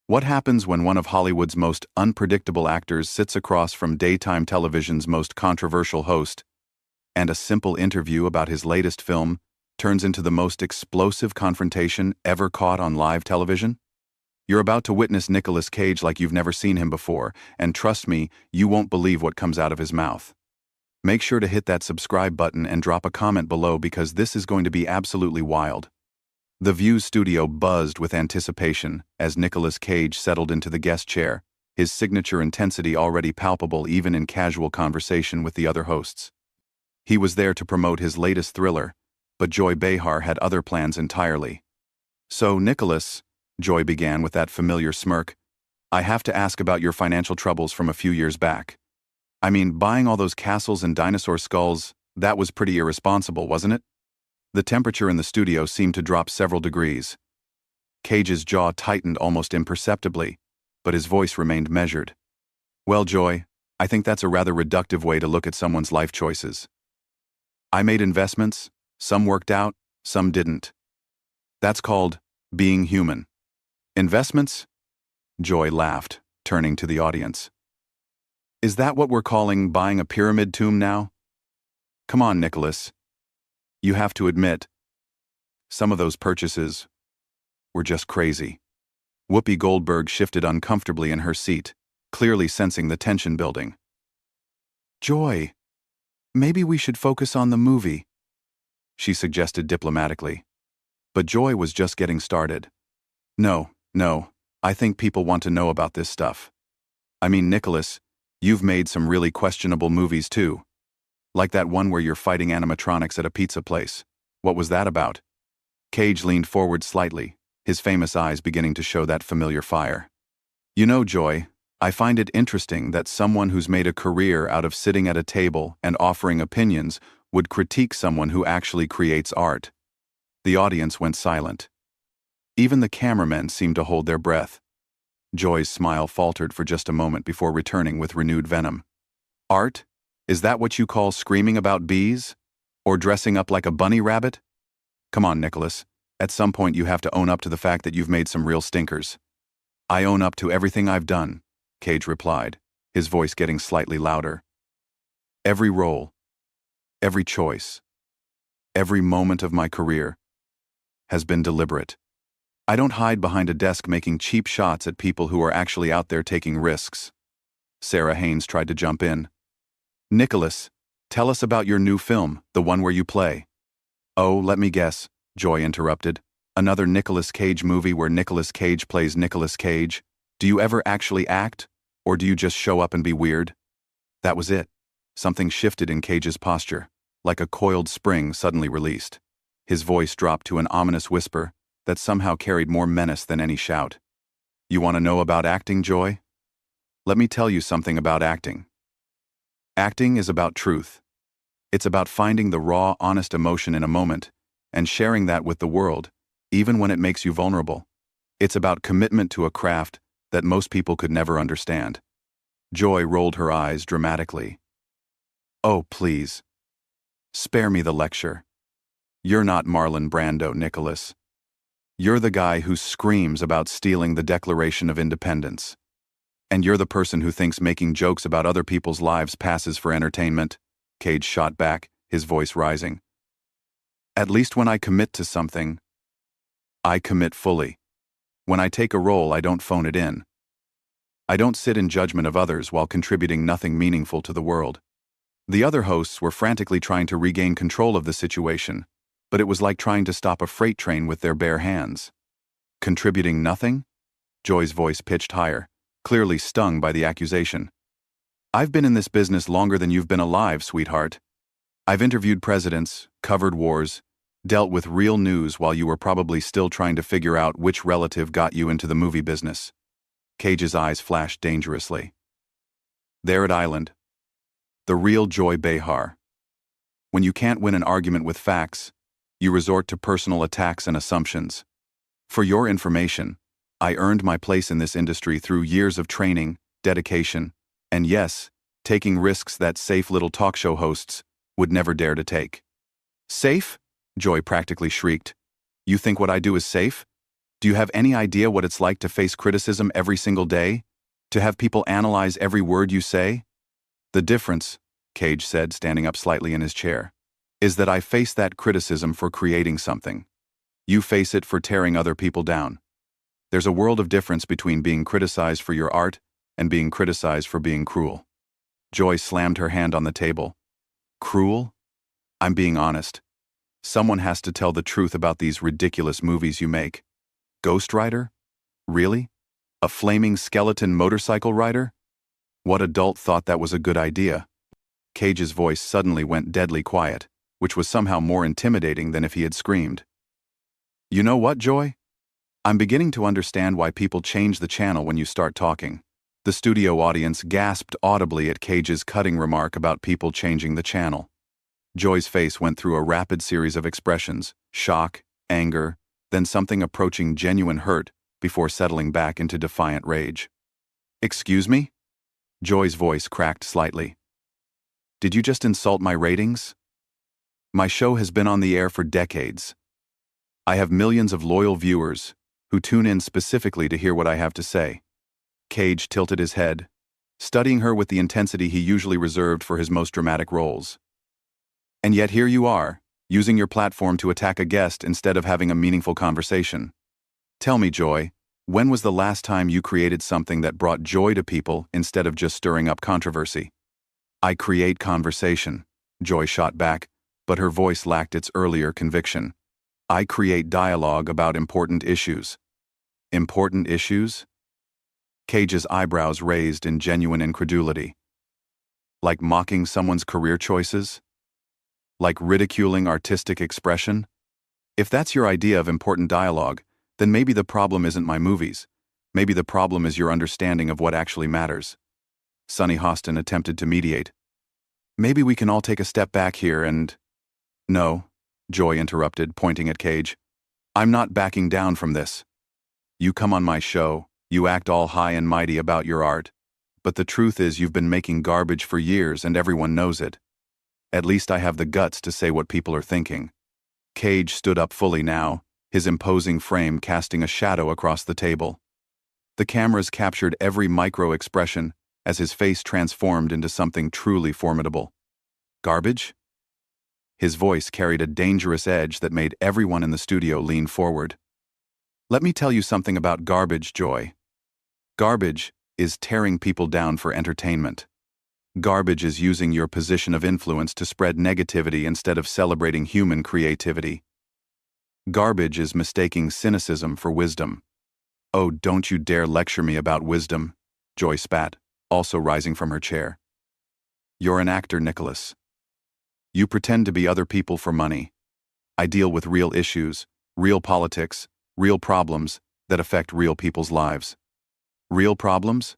What happens when one of Hollywood's most unpredictable actors sits across from daytime television's most controversial host, and a simple interview about his latest film turns into the most explosive confrontation ever caught on live television? You're about to witness Nicolas Cage like you've never seen him before, and trust me, you won't believe what comes out of his mouth. Make sure to hit that subscribe button and drop a comment below because this is going to be absolutely wild. The View studio buzzed with anticipation as Nicolas Cage settled into the guest chair, his signature intensity already palpable even in casual conversation with the other hosts. He was there to promote his latest thriller, but Joy Behar had other plans entirely. "So, Nicolas," Joy began with that familiar smirk, "I have to ask about your financial troubles from a few years back. I mean, buying all those castles and dinosaur skulls, that was pretty irresponsible, wasn't it?" The temperature in the studio seemed to drop several degrees. Cage's jaw tightened almost imperceptibly, but his voice remained measured. "Well, Joy, I think that's a rather reductive way to look at someone's life choices. I made investments, some worked out, some didn't. That's called being human." "Investments?" Joy laughed, turning to the audience. "Is that what we're calling buying a pyramid tomb now? Come on, Nicolas. You have to admit, some of those purchases were just crazy." Whoopi Goldberg shifted uncomfortably in her seat, clearly sensing the tension building. "Joy, maybe we should focus on the movie," she suggested diplomatically. But Joy was just getting started. No, I think people want to know about this stuff. I mean, Nicolas, you've made some really questionable movies too. Like that one where you're fighting animatronics at a pizza place. What was that about?" Cage leaned forward slightly, his famous eyes beginning to show that familiar fire. "You know, Joy, I find it interesting that someone who's made a career out of sitting at a table and offering opinions would critique someone who actually creates art." The audience went silent. Even the cameramen seemed to hold their breath. Joy's smile faltered for just a moment before returning with renewed venom. "Art? Is that what you call screaming about bees? Or dressing up like a bunny rabbit? Come on, Nicolas. At some point you have to own up to the fact that you've made some real stinkers." "I own up to everything I've done," Cage replied, his voice getting slightly louder. "Every role, every choice, every moment of my career has been deliberate. I don't hide behind a desk making cheap shots at people who are actually out there taking risks." Sarah Haynes tried to jump in. "Nicolas, tell us about your new film, the one where you play." "Oh, let me guess," Joy interrupted. "Another Nicolas Cage movie where Nicolas Cage plays Nicolas Cage? Do you ever actually act? Or do you just show up and be weird?" That was it. Something shifted in Cage's posture, like a coiled spring suddenly released. His voice dropped to an ominous whisper that somehow carried more menace than any shout. "You want to know about acting, Joy? Let me tell you something about acting. Acting is about truth. It's about finding the raw, honest emotion in a moment and sharing that with the world, even when it makes you vulnerable. It's about commitment to a craft that most people could never understand." Joy rolled her eyes dramatically. "Oh, please. Spare me the lecture. You're not Marlon Brando, Nicolas. You're the guy who screams about stealing the Declaration of Independence. And you're the person who thinks making jokes about other people's lives passes for entertainment," Cage shot back, his voice rising. "At least when I commit to something, I commit fully. When I take a role, I don't phone it in. I don't sit in judgment of others while contributing nothing meaningful to the world." The other hosts were frantically trying to regain control of the situation, but it was like trying to stop a freight train with their bare hands. "Contributing nothing?" Joy's voice pitched higher, clearly stung by the accusation. "I've been in this business longer than you've been alive, sweetheart. I've interviewed presidents, covered wars, dealt with real news while you were probably still trying to figure out which relative got you into the movie business." Cage's eyes flashed dangerously. "There at Island, the real Joy Behar. When you can't win an argument with facts, you resort to personal attacks and assumptions. For your information, I earned my place in this industry through years of training, dedication, and yes, taking risks that safe little talk show hosts would never dare to take." "Safe?" Joy practically shrieked. "You think what I do is safe? Do you have any idea what it's like to face criticism every single day? To have people analyze every word you say? The difference, Cage said, standing up slightly in his chair, is that I face that criticism for creating something. You face it for tearing other people down. There's a world of difference between being criticized for your art and being criticized for being cruel. Joy slammed her hand on the table. Cruel? I'm being honest. Someone has to tell the truth about these ridiculous movies you make. Ghost Rider? Really? A flaming skeleton motorcycle rider? What adult thought that was a good idea? Cage's voice suddenly went deadly quiet, which was somehow more intimidating than if he had screamed. You know what, Joy? I'm beginning to understand why people change the channel when you start talking. The studio audience gasped audibly at Cage's cutting remark about people changing the channel. Joy's face went through a rapid series of expressions: shock, anger, then something approaching genuine hurt, before settling back into defiant rage. Excuse me? Joy's voice cracked slightly. Did you just insult my ratings? My show has been on the air for decades. I have millions of loyal viewers who tune in specifically to hear what I have to say. Cage tilted his head, studying her with the intensity he usually reserved for his most dramatic roles. And yet here you are, using your platform to attack a guest instead of having a meaningful conversation. Tell me, Joy, when was the last time you created something that brought joy to people instead of just stirring up controversy? I create conversation, Joy shot back, but her voice lacked its earlier conviction. I create dialogue about important issues. Important issues? Cage's eyebrows raised in genuine incredulity. Like mocking someone's career choices? Like ridiculing artistic expression? If that's your idea of important dialogue, then maybe the problem isn't my movies. Maybe the problem is your understanding of what actually matters. Sonny Hostin attempted to mediate. Maybe we can all take a step back here and... No, Joy interrupted, pointing at Cage. I'm not backing down from this. You come on my show, you act all high and mighty about your art, but the truth is you've been making garbage for years and everyone knows it. At least I have the guts to say what people are thinking. Cage stood up fully now, his imposing frame casting a shadow across the table. The cameras captured every micro-expression as his face transformed into something truly formidable. Garbage? His voice carried a dangerous edge that made everyone in the studio lean forward. Let me tell you something about garbage, Joy. Garbage is tearing people down for entertainment. Garbage is using your position of influence to spread negativity instead of celebrating human creativity. Garbage is mistaking cynicism for wisdom. Oh, don't you dare lecture me about wisdom, Joy spat, also rising from her chair. You're an actor, Nicholas. You pretend to be other people for money. I deal with real issues, real politics, real problems that affect real people's lives. Real problems?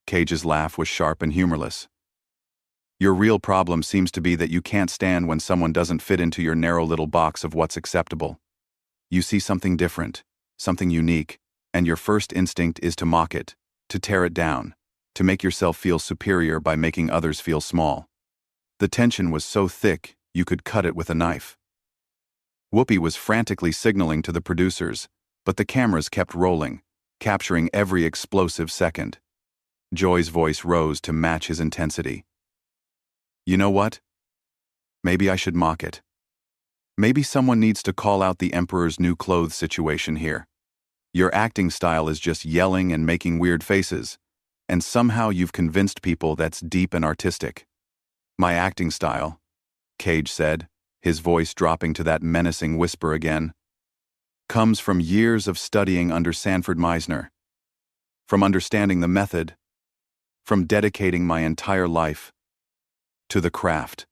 Cage's laugh was sharp and humorless. Your real problem seems to be that you can't stand when someone doesn't fit into your narrow little box of what's acceptable. You see something different, something unique, and your first instinct is to mock it, to tear it down, to make yourself feel superior by making others feel small. The tension was so thick, you could cut it with a knife. Whoopi was frantically signaling to the producers, but the cameras kept rolling, capturing every explosive second. Joy's voice rose to match his intensity. You know what? Maybe I should mock it. Maybe someone needs to call out the Emperor's New Clothes situation here. Your acting style is just yelling and making weird faces, and somehow you've convinced people that's deep and artistic. My acting style, Cage said, his voice dropping to that menacing whisper again, comes from years of studying under Sanford Meisner, from understanding the method, from dedicating my entire life to the craft.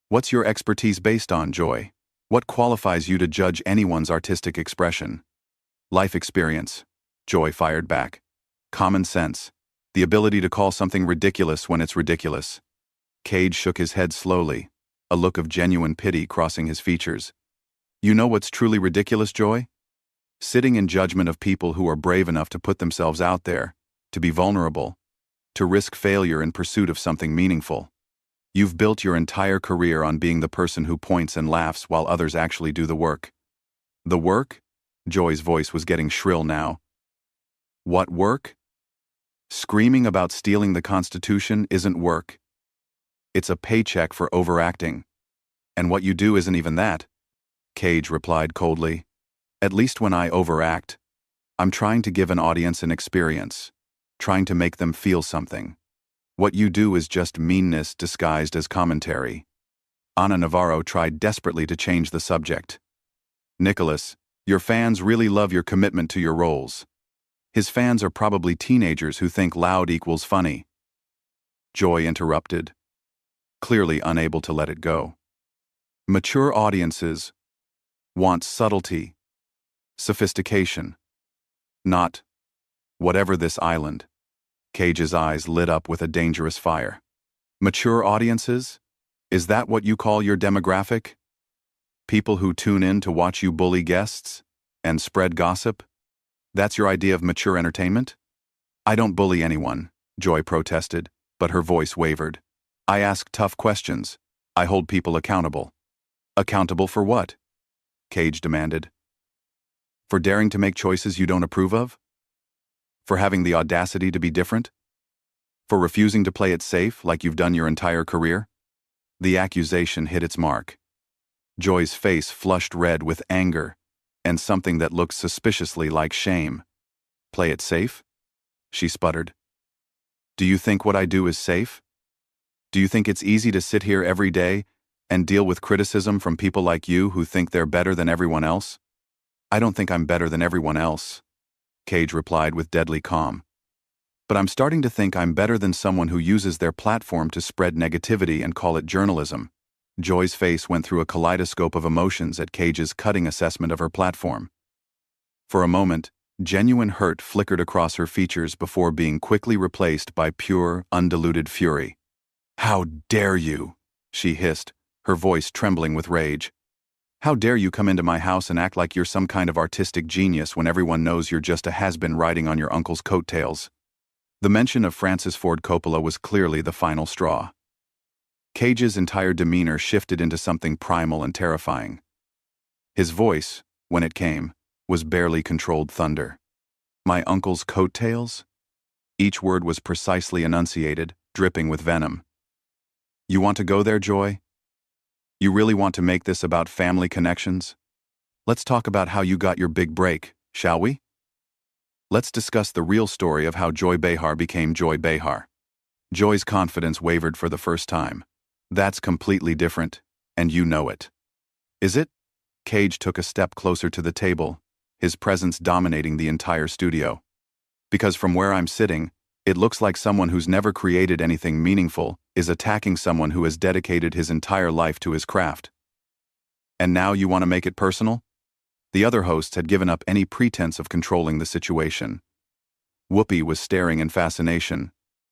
What's your expertise based on, Joy? What qualifies you to judge anyone's artistic expression? Life experience, Joy fired back. Common sense, the ability to call something ridiculous when it's ridiculous. Cage shook his head slowly, a look of genuine pity crossing his features. You know what's truly ridiculous, Joy? Sitting in judgment of people who are brave enough to put themselves out there, to be vulnerable, to risk failure in pursuit of something meaningful. You've built your entire career on being the person who points and laughs while others actually do the work. The work? Joy's voice was getting shrill now. What work? Screaming about stealing the Constitution isn't work. It's a paycheck for overacting. And what you do isn't even that, Cage replied coldly. At least when I overact, I'm trying to give an audience an experience, trying to make them feel something. What you do is just meanness disguised as commentary. Ana Navarro tried desperately to change the subject. Nicolas, your fans really love your commitment to your roles. His fans are probably teenagers who think loud equals funny. Joy interrupted, clearly unable to let it go. Mature audiences want subtlety, sophistication, not whatever this island. Cage's eyes lit up with a dangerous fire. Mature audiences? Is that what you call your demographic? People who tune in to watch you bully guests and spread gossip? That's your idea of mature entertainment? I don't bully anyone, Joy protested, but her voice wavered. I ask tough questions. I hold people accountable. Accountable for what? Cage demanded. For daring to make choices you don't approve of? For having the audacity to be different? For refusing to play it safe like you've done your entire career? The accusation hit its mark. Joy's face flushed red with anger and something that looked suspiciously like shame. Play it safe? She sputtered. Do you think what I do is safe? Do you think it's easy to sit here every day and deal with criticism from people like you who think they're better than everyone else? I don't think I'm better than everyone else, Cage replied with deadly calm. But I'm starting to think I'm better than someone who uses their platform to spread negativity and call it journalism. Joy's face went through a kaleidoscope of emotions at Cage's cutting assessment of her platform. For a moment, genuine hurt flickered across her features before being quickly replaced by pure, undiluted fury. How dare you? She hissed, her voice trembling with rage. How dare you come into my house and act like you're some kind of artistic genius when everyone knows you're just a has-been riding on your uncle's coattails? The mention of Francis Ford Coppola was clearly the final straw. Cage's entire demeanor shifted into something primal and terrifying. His voice, when it came, was barely controlled thunder. My uncle's coattails? Each word was precisely enunciated, dripping with venom. You want to go there, Joy? You really want to make this about family connections? Let's talk about how you got your big break, shall we? Let's discuss the real story of how Joy Behar became Joy Behar. Joy's confidence wavered for the first time. That's completely different, and you know it. Is it? Cage took a step closer to the table, his presence dominating the entire studio. Because from where I'm sitting, it looks like someone who's never created anything meaningful is attacking someone who has dedicated his entire life to his craft. And now you want to make it personal? The other hosts had given up any pretense of controlling the situation. Whoopi was staring in fascination.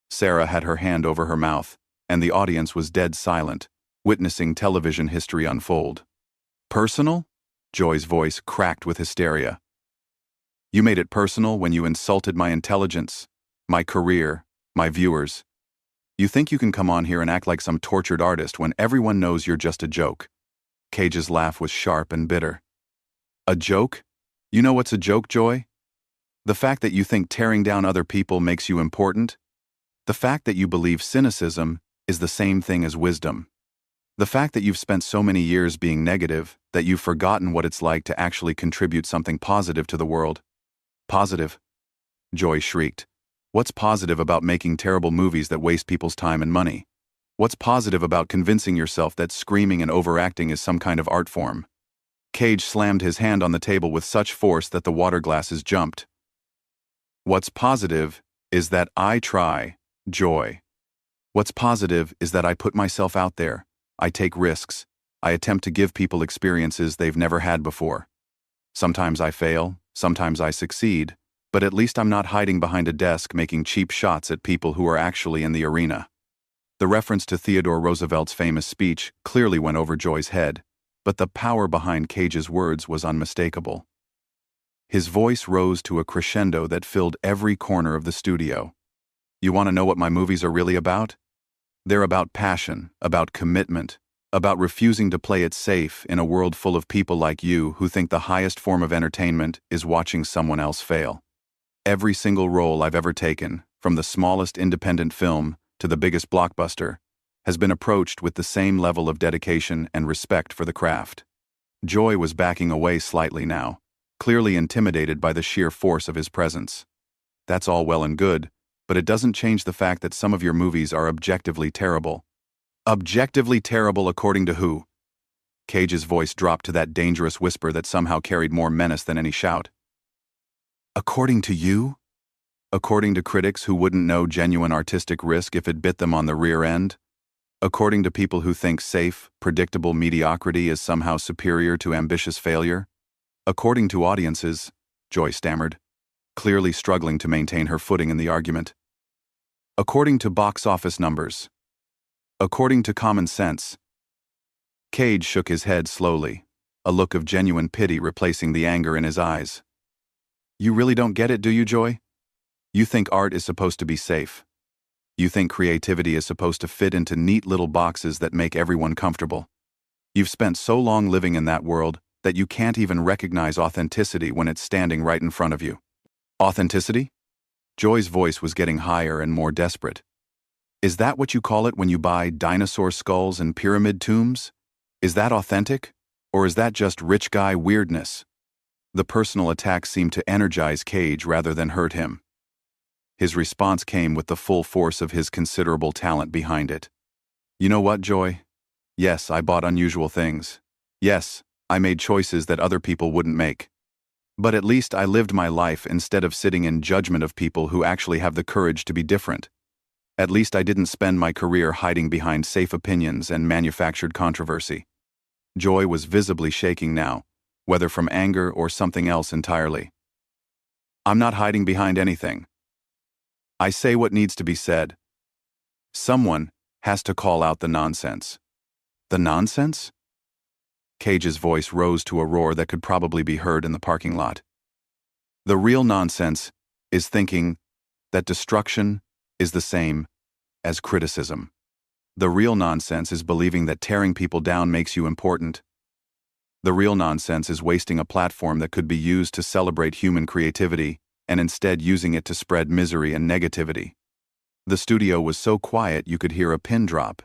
Sarah had her hand over her mouth, and the audience was dead silent, witnessing television history unfold. Personal? Joy's voice cracked with hysteria. You made it personal when you insulted my intelligence, my career, my viewers. You think you can come on here and act like some tortured artist when everyone knows you're just a joke. Cage's laugh was sharp and bitter. A joke? You know what's a joke, Joy? The fact that you think tearing down other people makes you important? The fact that you believe cynicism is the same thing as wisdom. The fact that you've spent so many years being negative that you've forgotten what it's like to actually contribute something positive to the world. Positive? Joy shrieked. What's positive about making terrible movies that waste people's time and money? What's positive about convincing yourself that screaming and overacting is some kind of art form? Cage slammed his hand on the table with such force that the water glasses jumped. What's positive is that I try, Joy. What's positive is that I put myself out there. I take risks. I attempt to give people experiences they've never had before. Sometimes I fail, sometimes I succeed, but at least I'm not hiding behind a desk making cheap shots at people who are actually in the arena. The reference to Theodore Roosevelt's famous speech clearly went over Joy's head, but the power behind Cage's words was unmistakable. His voice rose to a crescendo that filled every corner of the studio. You want to know what my movies are really about? They're about passion, about commitment, about refusing to play it safe in a world full of people like you who think the highest form of entertainment is watching someone else fail. Every single role I've ever taken, from the smallest independent film to the biggest blockbuster, has been approached with the same level of dedication and respect for the craft. Joy was backing away slightly now, clearly intimidated by the sheer force of his presence. That's all well and good, but it doesn't change the fact that some of your movies are objectively terrible. Objectively terrible according to who? Cage's voice dropped to that dangerous whisper that somehow carried more menace than any shout. According to you? According to critics who wouldn't know genuine artistic risk if it bit them on the rear end? According to people who think safe, predictable mediocrity is somehow superior to ambitious failure? According to audiences, Joy stammered, clearly struggling to maintain her footing in the argument. According to box office numbers. According to common sense. Cage shook his head slowly, a look of genuine pity replacing the anger in his eyes. You really don't get it, do you, Joy? You think art is supposed to be safe. You think creativity is supposed to fit into neat little boxes that make everyone comfortable. You've spent so long living in that world that you can't even recognize authenticity when it's standing right in front of you. Authenticity? Joy's voice was getting higher and more desperate. Is that what you call it when you buy dinosaur skulls and pyramid tombs? Is that authentic? Or is that just rich guy weirdness? The personal attack seemed to energize Cage rather than hurt him. His response came with the full force of his considerable talent behind it. You know what, Joy? Yes, I bought unusual things. Yes, I made choices that other people wouldn't make. But at least I lived my life instead of sitting in judgment of people who actually have the courage to be different. At least I didn't spend my career hiding behind safe opinions and manufactured controversy. Joy was visibly shaking now, whether from anger or something else entirely. I'm not hiding behind anything. I say what needs to be said. Someone has to call out the nonsense. The nonsense? Cage's voice rose to a roar that could probably be heard in the parking lot. The real nonsense is thinking that destruction is the same as criticism. The real nonsense is believing that tearing people down makes you important. The real nonsense is wasting a platform that could be used to celebrate human creativity and instead using it to spread misery and negativity. The studio was so quiet you could hear a pin drop.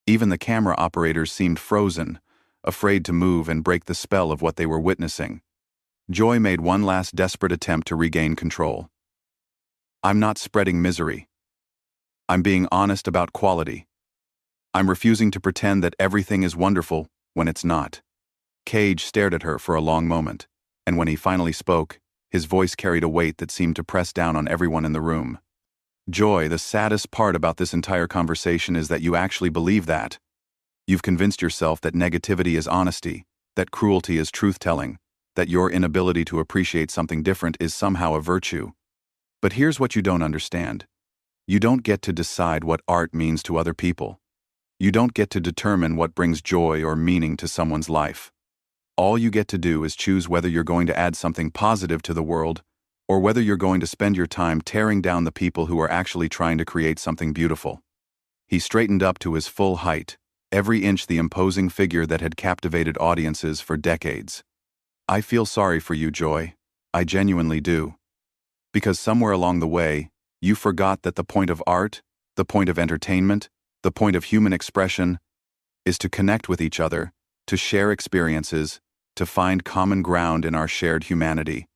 Even the camera operators seemed frozen, afraid to move and break the spell of what they were witnessing. Joy made one last desperate attempt to regain control. I'm not spreading misery. I'm being honest about quality. I'm refusing to pretend that everything is wonderful when it's not. Cage stared at her for a long moment, and when he finally spoke, his voice carried a weight that seemed to press down on everyone in the room. Joy, the saddest part about this entire conversation is that you actually believe that. You've convinced yourself that negativity is honesty, that cruelty is truth-telling, that your inability to appreciate something different is somehow a virtue. But here's what you don't understand. You don't get to decide what art means to other people. You don't get to determine what brings joy or meaning to someone's life. All you get to do is choose whether you're going to add something positive to the world, or whether you're going to spend your time tearing down the people who are actually trying to create something beautiful. He straightened up to his full height, every inch the imposing figure that had captivated audiences for decades. I feel sorry for you, Joy. I genuinely do. Because somewhere along the way, you forgot that the point of art, the point of entertainment, the point of human expression, is to connect with each other, to share experiences, to find common ground in our shared humanity.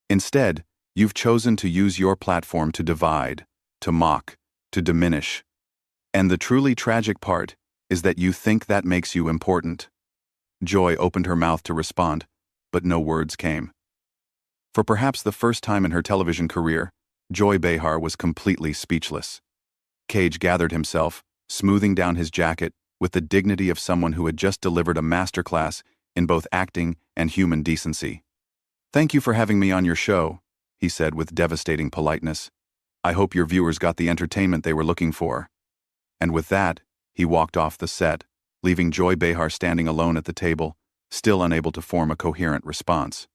Instead, you've chosen to use your platform to divide, to mock, to diminish. And the truly tragic part is that you think that makes you important. Joy opened her mouth to respond, but no words came. For perhaps the first time in her television career, Joy Behar was completely speechless. Cage gathered himself, smoothing down his jacket with the dignity of someone who had just delivered a masterclass in both acting and human decency. Thank you for having me on your show, he said with devastating politeness. I hope your viewers got the entertainment they were looking for. And with that, he walked off the set, leaving Joy Behar standing alone at the table, still unable to form a coherent response.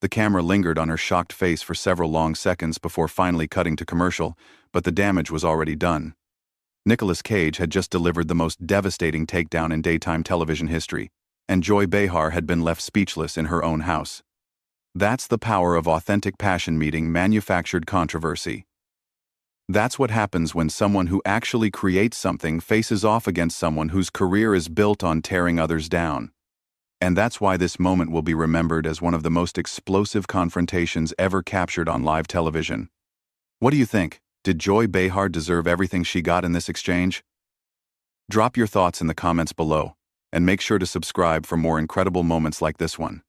The camera lingered on her shocked face for several long seconds before finally cutting to commercial, but the damage was already done. Nicolas Cage had just delivered the most devastating takedown in daytime television history, and Joy Behar had been left speechless in her own house. That's the power of authentic passion meeting manufactured controversy. That's what happens when someone who actually creates something faces off against someone whose career is built on tearing others down. And that's why this moment will be remembered as one of the most explosive confrontations ever captured on live television. What do you think? Did Joy Behar deserve everything she got in this exchange? Drop your thoughts in the comments below, and make sure to subscribe for more incredible moments like this one.